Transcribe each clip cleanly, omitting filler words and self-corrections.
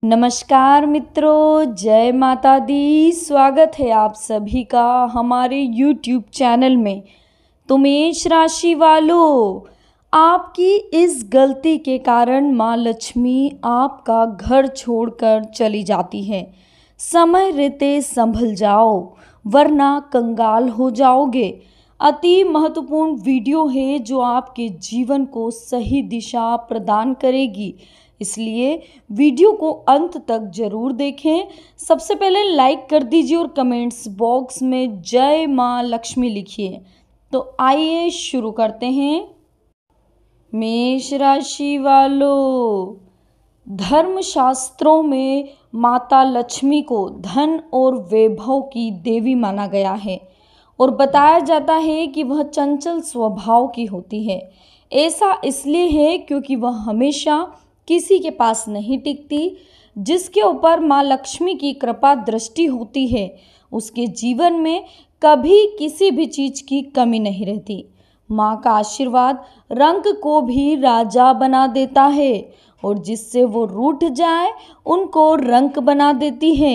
नमस्कार मित्रों, जय माता दी। स्वागत है आप सभी का हमारे YouTube चैनल में। तो मेष राशि वालों, आपकी इस गलती के कारण माँ लक्ष्मी आपका घर छोड़कर चली जाती है। समय रहते संभल जाओ वरना कंगाल हो जाओगे। अति महत्वपूर्ण वीडियो है जो आपके जीवन को सही दिशा प्रदान करेगी, इसलिए वीडियो को अंत तक जरूर देखें। सबसे पहले लाइक कर दीजिए और कमेंट्स बॉक्स में जय माँ लक्ष्मी लिखिए। तो आइए शुरू करते हैं। मेष राशि वालों, धर्मशास्त्रों में माता लक्ष्मी को धन और वैभव की देवी माना गया है और बताया जाता है कि वह चंचल स्वभाव की होती है। ऐसा इसलिए है क्योंकि वह हमेशा किसी के पास नहीं टिकती। जिसके ऊपर माँ लक्ष्मी की कृपा दृष्टि होती है उसके जीवन में कभी किसी भी चीज की कमी नहीं रहती। माँ का आशीर्वाद रंक को भी राजा बना देता है और जिससे वो रूठ जाए उनको रंक बना देती है।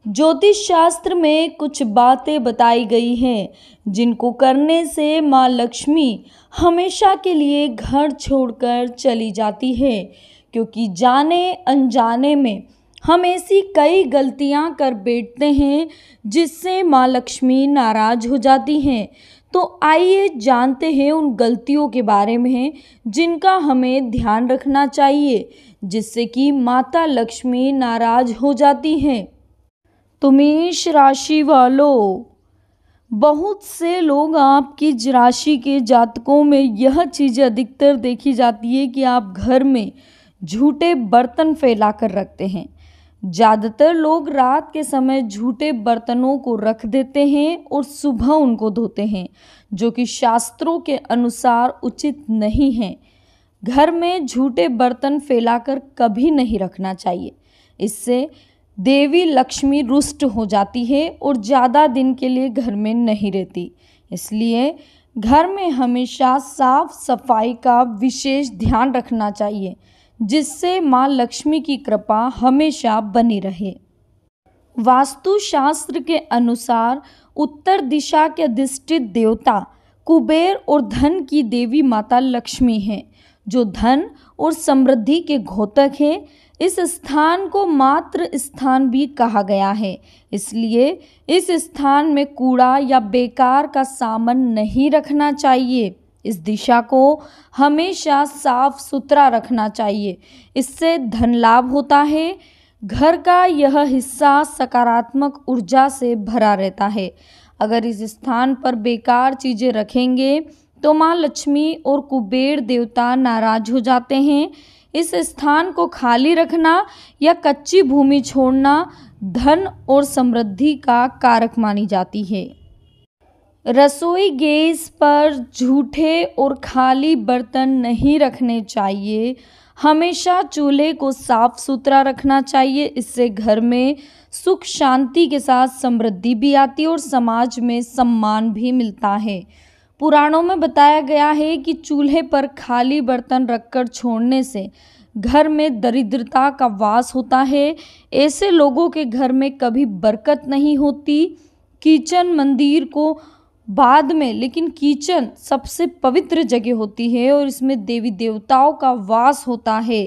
ज्योतिष शास्त्र में कुछ बातें बताई गई हैं जिनको करने से माँ लक्ष्मी हमेशा के लिए घर छोड़कर चली जाती है, क्योंकि जाने अनजाने में हम ऐसी कई गलतियां कर बैठते हैं जिससे माँ लक्ष्मी नाराज हो जाती हैं। तो आइए जानते हैं उन गलतियों के बारे में जिनका हमें ध्यान रखना चाहिए, जिससे कि माता लक्ष्मी नाराज हो जाती हैं। तो मेष राशि वालों, बहुत से लोग आपकी राशि के जातकों में यह चीज़ अधिकतर देखी जाती है कि आप घर में झूठे बर्तन फैला कर रखते हैं। ज़्यादातर लोग रात के समय झूठे बर्तनों को रख देते हैं और सुबह उनको धोते हैं, जो कि शास्त्रों के अनुसार उचित नहीं है। घर में झूठे बर्तन फैलाकर कभी नहीं रखना चाहिए। इससे देवी लक्ष्मी रुष्ट हो जाती है और ज़्यादा दिन के लिए घर में नहीं रहती। इसलिए घर में हमेशा साफ सफाई का विशेष ध्यान रखना चाहिए, जिससे माँ लक्ष्मी की कृपा हमेशा बनी रहे। वास्तुशास्त्र के अनुसार उत्तर दिशा के अधिष्ठित देवता कुबेर और धन की देवी माता लक्ष्मी हैं, जो धन और समृद्धि के घोतक है। इस स्थान को मातृ स्थान भी कहा गया है, इसलिए इस स्थान में कूड़ा या बेकार का सामान नहीं रखना चाहिए। इस दिशा को हमेशा साफ सुथरा रखना चाहिए, इससे धन लाभ होता है। घर का यह हिस्सा सकारात्मक ऊर्जा से भरा रहता है। अगर इस स्थान पर बेकार चीज़ें रखेंगे तो माँ लक्ष्मी और कुबेर देवता नाराज हो जाते हैं। इस स्थान को खाली रखना या कच्ची भूमि छोड़ना धन और समृद्धि का कारक मानी जाती है। रसोई गैस पर झूठे और खाली बर्तन नहीं रखने चाहिए। हमेशा चूल्हे को साफ सुथरा रखना चाहिए। इससे घर में सुख शांति के साथ समृद्धि भी आती है और समाज में सम्मान भी मिलता है। पुराणों में बताया गया है कि चूल्हे पर खाली बर्तन रखकर छोड़ने से घर में दरिद्रता का वास होता है। ऐसे लोगों के घर में कभी बरकत नहीं होती। किचन मंदिर को बाद में, लेकिन किचन सबसे पवित्र जगह होती है और इसमें देवी देवताओं का वास होता है।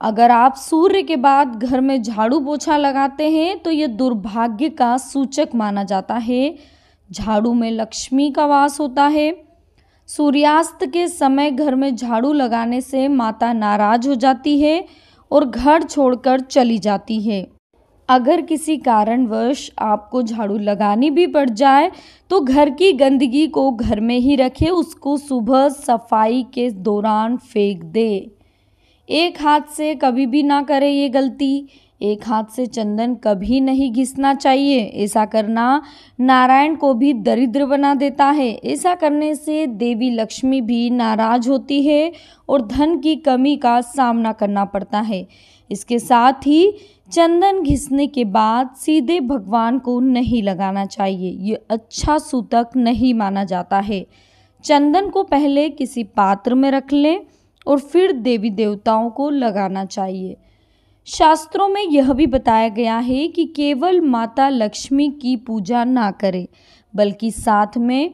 अगर आप सूर्य के बाद घर में झाड़ू पोछा लगाते हैं तो यह दुर्भाग्य का सूचक माना जाता है। झाड़ू में लक्ष्मी का वास होता है। सूर्यास्त के समय घर में झाड़ू लगाने से माता नाराज हो जाती है और घर छोड़कर चली जाती है। अगर किसी कारणवश आपको झाड़ू लगानी भी पड़ जाए तो घर की गंदगी को घर में ही रखें, उसको सुबह सफाई के दौरान फेंक दे। एक हाथ से कभी भी ना करें ये गलती। एक हाथ से चंदन कभी नहीं घिसना चाहिए। ऐसा करना नारायण को भी दरिद्र बना देता है। ऐसा करने से देवी लक्ष्मी भी नाराज होती है और धन की कमी का सामना करना पड़ता है। इसके साथ ही चंदन घिसने के बाद सीधे भगवान को नहीं लगाना चाहिए। ये अच्छा सूतक नहीं माना जाता है। चंदन को पहले किसी पात्र में रख लें और फिर देवी देवताओं को लगाना चाहिए। शास्त्रों में यह भी बताया गया है कि केवल माता लक्ष्मी की पूजा ना करें, बल्कि साथ में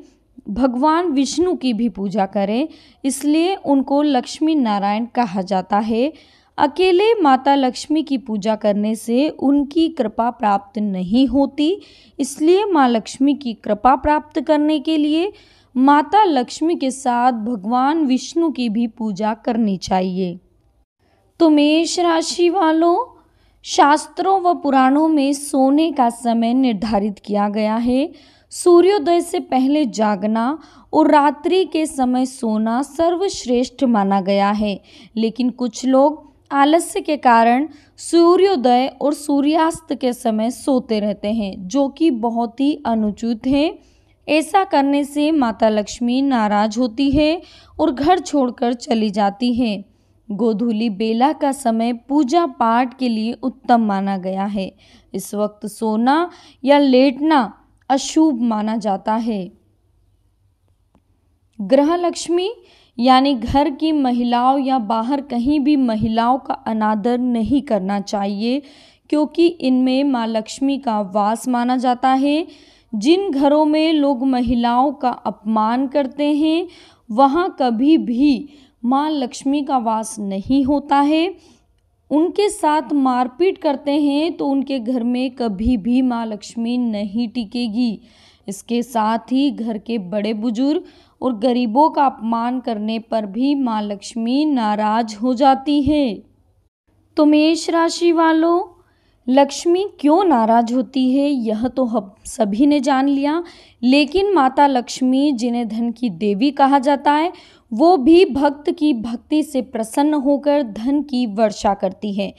भगवान विष्णु की भी पूजा करें, इसलिए उनको लक्ष्मी नारायण कहा जाता है। अकेले माता लक्ष्मी की पूजा करने से उनकी कृपा प्राप्त नहीं होती, इसलिए माँ लक्ष्मी की कृपा प्राप्त करने के लिए माता लक्ष्मी के साथ भगवान विष्णु की भी पूजा करनी चाहिए। तो मेष राशि वालों, शास्त्रों व पुराणों में सोने का समय निर्धारित किया गया है। सूर्योदय से पहले जागना और रात्रि के समय सोना सर्वश्रेष्ठ माना गया है, लेकिन कुछ लोग आलस्य के कारण सूर्योदय और सूर्यास्त के समय सोते रहते हैं, जो कि बहुत ही अनुचित है। ऐसा करने से माता लक्ष्मी नाराज होती है और घर छोड़कर चली जाती है। गोधूली बेला का समय पूजा पाठ के लिए उत्तम माना गया है। इस वक्त सोना या लेटना अशुभ माना जाता है। गृह लक्ष्मी यानी घर की महिलाओं या बाहर कहीं भी महिलाओं का अनादर नहीं करना चाहिए, क्योंकि इनमें माँ लक्ष्मी का वास माना जाता है। जिन घरों में लोग महिलाओं का अपमान करते हैं वहाँ कभी भी माँ लक्ष्मी का वास नहीं होता है। उनके साथ मारपीट करते हैं तो उनके घर में कभी भी माँ लक्ष्मी नहीं टिकेगी। इसके साथ ही घर के बड़े बुजुर्ग और गरीबों का अपमान करने पर भी माँ लक्ष्मी नाराज हो जाती है। तो मेष राशि वालों, लक्ष्मी क्यों नाराज होती है यह तो हम सभी ने जान लिया, लेकिन माता लक्ष्मी जिन्हें धन की देवी कहा जाता है, वो भी भक्त की भक्ति से प्रसन्न होकर धन की वर्षा करती है।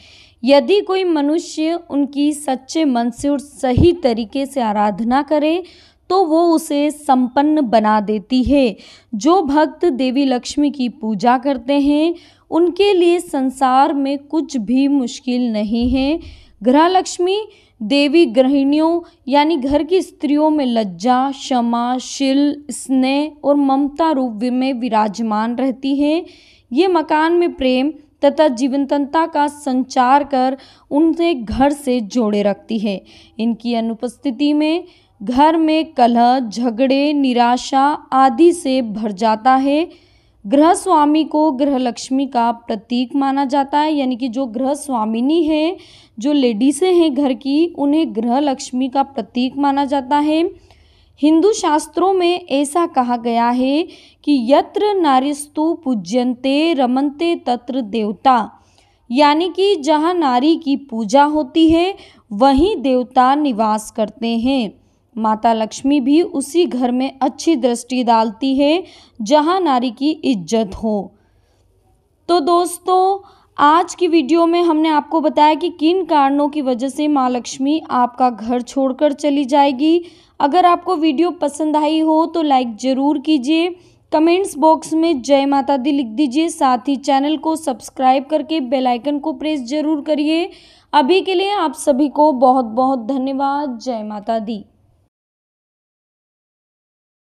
यदि कोई मनुष्य उनकी सच्चे मन से और सही तरीके से आराधना करे तो वो उसे संपन्न बना देती है। जो भक्त देवी लक्ष्मी की पूजा करते हैं उनके लिए संसार में कुछ भी मुश्किल नहीं है। गृह लक्ष्मी देवी गृहिणियों यानी घर की स्त्रियों में लज्जा, क्षमा, शील, स्नेह और ममता रूप में विराजमान रहती है। ये मकान में प्रेम तथा जीवंतता का संचार कर उनसे घर से जोड़े रखती है। इनकी अनुपस्थिति में घर में कलह, झगड़े, निराशा आदि से भर जाता है। गृह स्वामी को गृह लक्ष्मी का प्रतीक माना जाता है, यानी कि जो गृह स्वामिनी है, जो लेडीसें हैं घर की, उन्हें गृह लक्ष्मी का प्रतीक माना जाता है। हिंदू शास्त्रों में ऐसा कहा गया है कि यत्र नारीस्तु पूज्यन्ते रमन्ते तत्र देवता, यानी कि जहाँ नारी की पूजा होती है वहीं देवता निवास करते हैं। माता लक्ष्मी भी उसी घर में अच्छी दृष्टि डालती है जहाँ नारी की इज्जत हो। तो दोस्तों, आज की वीडियो में हमने आपको बताया कि किन कारणों की वजह से माँ लक्ष्मी आपका घर छोड़कर चली जाएगी। अगर आपको वीडियो पसंद आई हो तो लाइक ज़रूर कीजिए, कमेंट्स बॉक्स में जय माता दी लिख दीजिए, साथ ही चैनल को सब्सक्राइब करके बेल आइकन को प्रेस जरूर करिए। अभी के लिए आप सभी को बहुत बहुत धन्यवाद। जय माता दी।